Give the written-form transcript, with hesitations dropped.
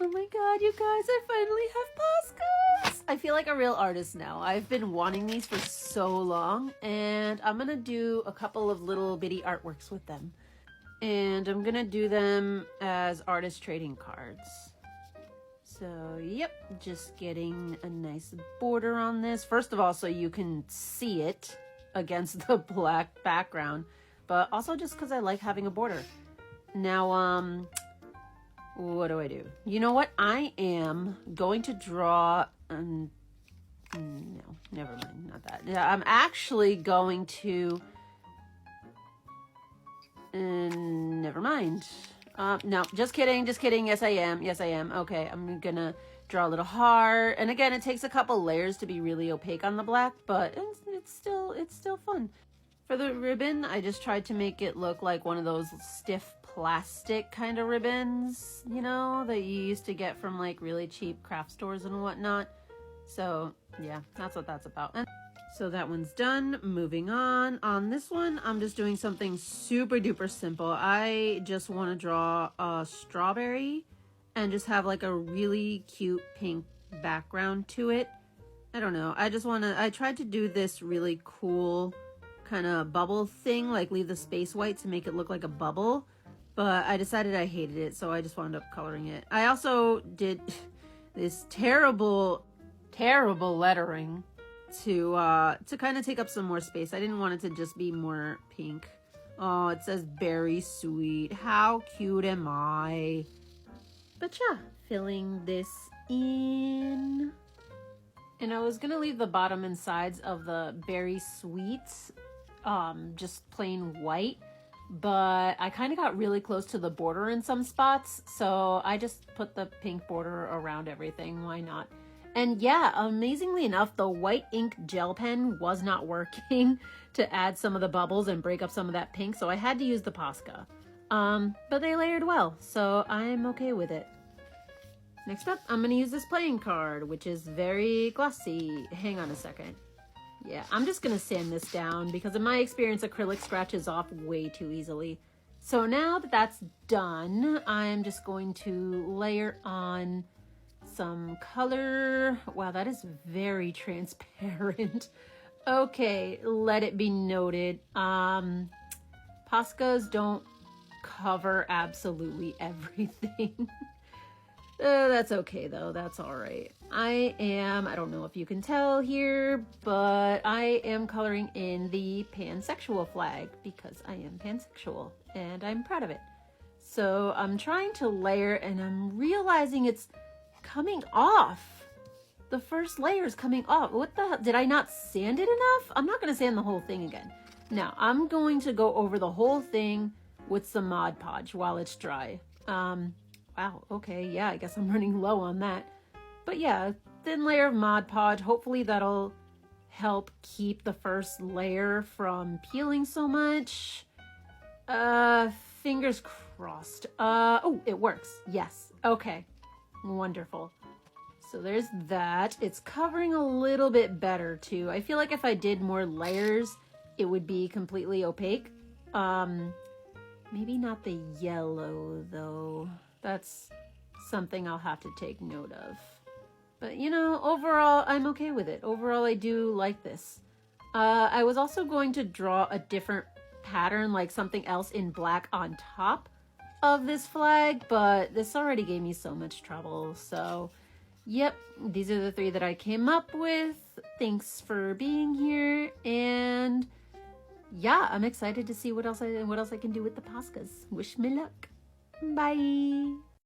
Oh my god, you guys, I finally have POSCAS! I feel like a real artist now. I've been wanting these for so long, and I'm gonna do a couple of little bitty artworks with them. And I'm gonna do them as artist trading cards. So, yep, just getting a nice border on this. First of all, so you can see it against the black background, but also just because I like having a border. Now, what do I do? You know what? I am going to draw, no, never mind, not that. Yeah, I'm actually going to, never mind. No, just kidding. Yes, I am. Okay, I'm gonna draw a little heart. And again, it takes a couple layers to be really opaque on the black, but it's still fun. For the ribbon, I just tried to make it look like one of those stiff plastic kind of ribbons, you know, that you used to get from like really cheap craft stores and whatnot. So yeah, that's what that's about. And so that one's done. Moving on. On this one, I'm just doing something super duper simple. I just want to draw a strawberry and just have like a really cute pink background to it. I don't know. I tried to do this really cool kind of bubble thing, like leave the space white to make it look like a bubble, but I decided I hated it, so I just wound up coloring it. I also did this terrible lettering to kind of take up some more space. I didn't want it to just be more pink. Oh, it says berry sweet. How cute am I? But yeah, filling this in. And I was gonna leave the bottom and sides of the berry sweets just plain white, but I kind of got really close to the border in some spots, so I just put the pink border around everything. Why not? And yeah, amazingly enough, the white ink gel pen was not working to add some of the bubbles and break up some of that pink, so I had to use the Posca. But they layered well, so I'm okay with it. Next up, I'm going to use this playing card, which is very glossy. Hang on a second. Yeah, I'm just going to sand this down because in my experience, acrylic scratches off way too easily. So now that that's done, I'm just going to layer on some color. Wow, that is very transparent. Okay, let it be noted. Poscas don't cover absolutely everything. That's okay though, that's all right. I don't know if you can tell here, but I am coloring in the pansexual flag because I am pansexual and I'm proud of it. So I'm trying to layer and I'm realizing it's coming off. The first layer is coming off. What the, did I not sand it enough? I'm not gonna sand the whole thing again. Now I'm going to go over the whole thing with some Mod Podge while it's dry. Wow, okay, yeah, I guess I'm running low on that. But yeah, thin layer of Mod Podge. Hopefully that'll help keep the first layer from peeling so much. Fingers crossed. Oh, it works. Yes, okay, wonderful. So there's that. It's covering a little bit better too. I feel like if I did more layers, it would be completely opaque. Maybe not the yellow though. That's something I'll have to take note of. But you know, overall, I'm okay with it. Overall, I do like this. I was also going to draw a different pattern, like something else in black on top of this flag, but this already gave me so much trouble. So, yep, these are the three that I came up with. Thanks for being here, and yeah, I'm excited to see what else I can do with the Poscas. Wish me luck. Bye.